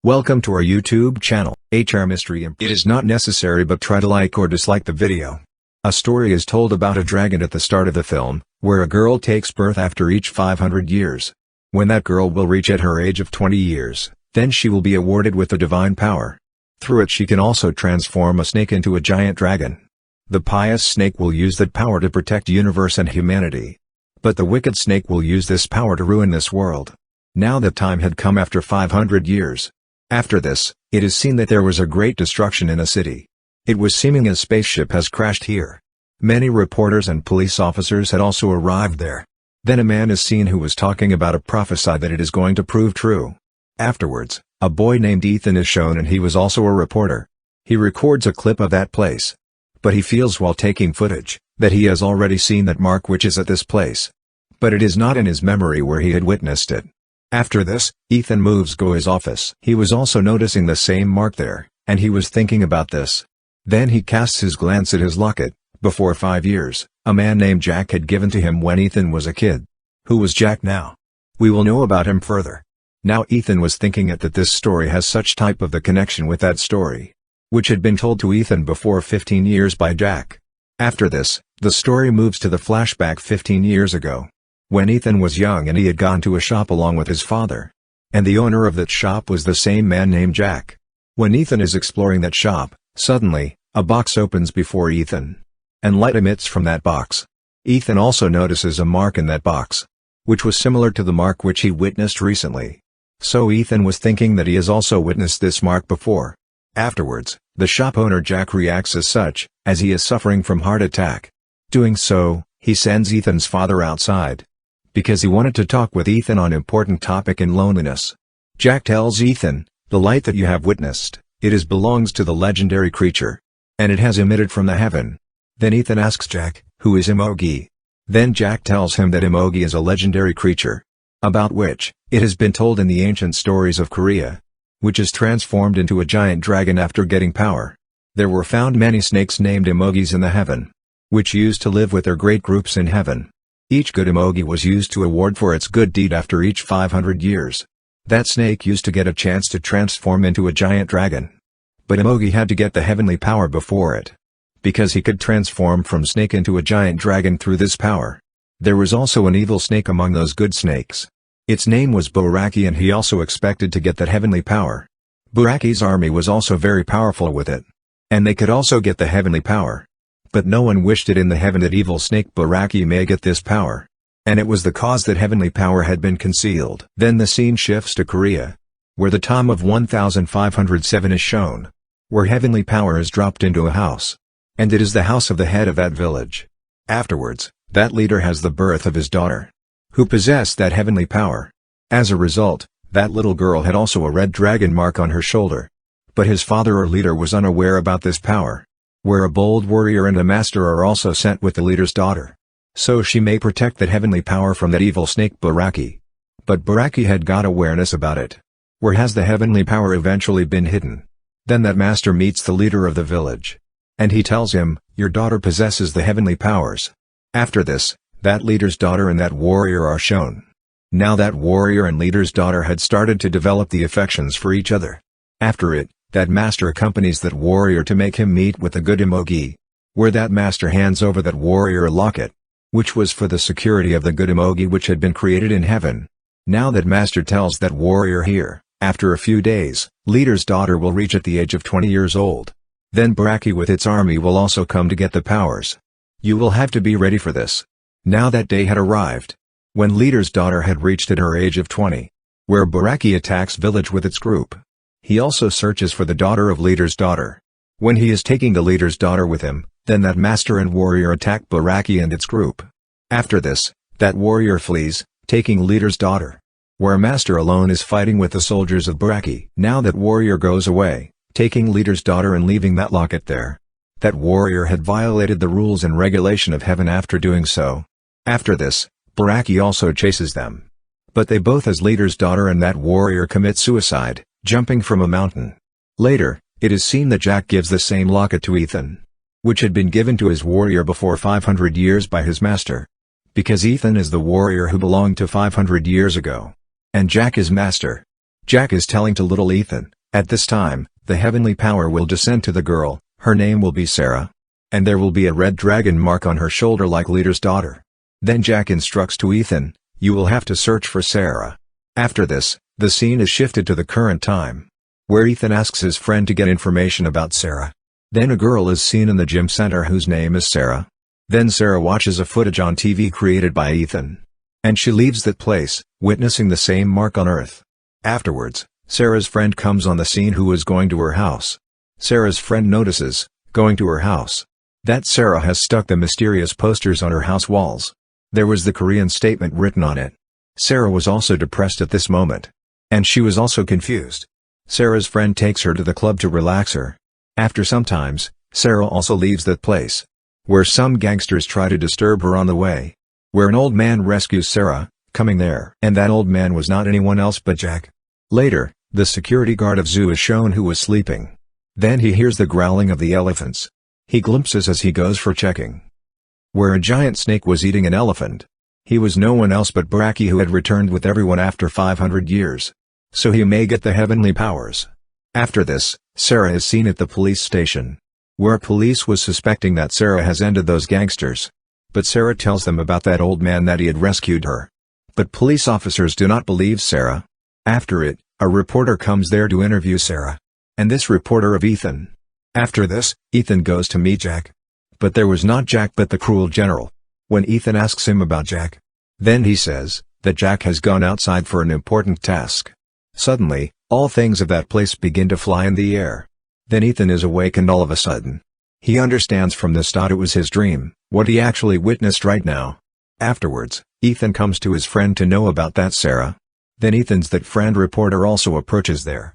Welcome to our YouTube channel, HR Mystery. It is not necessary, but try to like or dislike the video. A story is told about a dragon at the start of the film, where a girl takes birth after each 500 years. When that girl will reach at her age of 20 years, then she will be awarded with a divine power. Through it she can also transform a snake into a giant dragon. The pious snake will use that power to protect the universe and humanity. But the wicked snake will use this power to ruin this world. Now that time had come after 500 years. After this, it is seen that there was a great destruction in a city. It was seeming a spaceship has crashed here. Many reporters and police officers had also arrived there. Then a man is seen who was talking about a prophecy that it is going to prove true. Afterwards, a boy named Ethan is shown, and he was also a reporter. He records a clip of that place. But he feels while taking footage, that he has already seen that mark which is at this place. But it is not in his memory where he had witnessed it. After this, Ethan moves to his office. He was also noticing the same mark there, and he was thinking about this. Then he casts his glance at his locket. Before 5 years, a man named Jack had given to him when Ethan was a kid. Who was Jack now? We will know about him further. Now Ethan was thinking that this story has such type of the connection with that story, which had been told to Ethan before 15 years by Jack. After this, the story moves to the flashback 15 years ago. When Ethan was young and he had gone to a shop along with his father. And the owner of that shop was the same man named Jack. When Ethan is exploring that shop, suddenly, a box opens before Ethan. And light emits from that box. Ethan also notices a mark in that box, which was similar to the mark which he witnessed recently. So Ethan was thinking that he has also witnessed this mark before. Afterwards, the shop owner Jack reacts as such, as he is suffering from heart attack. Doing so, he sends Ethan's father outside, because he wanted to talk with Ethan on important topic in loneliness. Jack tells Ethan, the light that you have witnessed, it belongs to the legendary creature. And it has emitted from the heaven. Then Ethan asks Jack, who is Emogi? Then Jack tells him that Emogi is a legendary creature, about which, it has been told in the ancient stories of Korea, which is transformed into a giant dragon after getting power. There were found many snakes named Emogis in the heaven, which used to live with their great groups in heaven. Each good Emogi was used to award for its good deed after each 500 years. That snake used to get a chance to transform into a giant dragon. But Emogi had to get the heavenly power before it, because he could transform from snake into a giant dragon through this power. There was also an evil snake among those good snakes. Its name was Buraki, and he also expected to get that heavenly power. Buraki's army was also very powerful with it. And they could also get the heavenly power. But no one wished it in the heaven that evil snake Buraki may get this power. And it was the cause that heavenly power had been concealed. Then the scene shifts to Korea, where the time of 1507 is shown, where heavenly power is dropped into a house. And it is the house of the head of that village. Afterwards, that leader has the birth of his daughter, who possessed that heavenly power. As a result, that little girl had also a red dragon mark on her shoulder. But his father or leader was unaware about this power, where a bold warrior and a master are also sent with the leader's daughter, so she may protect that heavenly power from that evil snake Buraki. But Buraki had got awareness about it. Where has the heavenly power eventually been hidden? Then that master meets the leader of the village, and he tells him, your daughter possesses the heavenly powers. After this, that leader's daughter and that warrior are shown. Now that warrior and leader's daughter had started to develop the affections for each other. After it, that master accompanies that warrior to make him meet with the good Emogi, where that master hands over that warrior a locket, which was for the security of the good Emogi which had been created in heaven. Now that master tells that warrior here, after a few days, leader's daughter will reach at the age of 20 years old. Then Buraki with its army will also come to get the powers. You will have to be ready for this. Now that day had arrived, when leader's daughter had reached at her age of 20, where Buraki attacks village with its group. He also searches for the daughter of leader's daughter. When he is taking the leader's daughter with him, then that master and warrior attack Buraki and its group. After this, that warrior flees, taking leader's daughter, where master alone is fighting with the soldiers of Buraki. Now that warrior goes away, taking leader's daughter and leaving that locket there. That warrior had violated the rules and regulation of heaven after doing so. After this, Buraki also chases them. But they both as leader's daughter and that warrior commit suicide, jumping from a mountain. Later, it is seen that Jack gives the same locket to Ethan, which had been given to his warrior before 500 years by his master. Because Ethan is the warrior who belonged to 500 years ago, and Jack is master. Jack is telling to little Ethan, at this time, the heavenly power will descend to the girl, her name will be Sarah. And there will be a red dragon mark on her shoulder like Leader's daughter. Then Jack instructs to Ethan, you will have to search for Sarah. After this, the scene is shifted to the current time, where Ethan asks his friend to get information about Sarah. Then a girl is seen in the gym center whose name is Sarah. Then Sarah watches a footage on TV created by Ethan. And she leaves that place, witnessing the same mark on Earth. Afterwards, Sarah's friend comes on the scene who is going to her house. Sarah's friend notices, going to her house, that Sarah has stuck the mysterious posters on her house walls. There was the Korean statement written on it. Sarah was also depressed at this moment. And she was also confused. Sarah's friend takes her to the club to relax her. After some times, Sarah also leaves that place, where some gangsters try to disturb her on the way, where an old man rescues Sarah, coming there. And that old man was not anyone else but Jack. Later, the security guard of zoo is shown who was sleeping. Then he hears the growling of the elephants. He glimpses as he goes for checking, where a giant snake was eating an elephant. He was no one else but Braki, who had returned with everyone after 500 years. So he may get the heavenly powers. After this, Sarah is seen at the police station, where police was suspecting that Sarah has ended those gangsters. But Sarah tells them about that old man that he had rescued her. But police officers do not believe Sarah. After it, a reporter comes there to interview Sarah. And this reporter of Ethan. After this, Ethan goes to meet Jack. But there was not Jack but the cruel general. When Ethan asks him about Jack, then he says that Jack has gone outside for an important task. Suddenly, all things of that place begin to fly in the air. Then Ethan is awakened all of a sudden. He understands from this it was his dream, what he actually witnessed right now. Afterwards, Ethan comes to his friend to know about that Sarah. Then Ethan's that friend reporter also approaches there.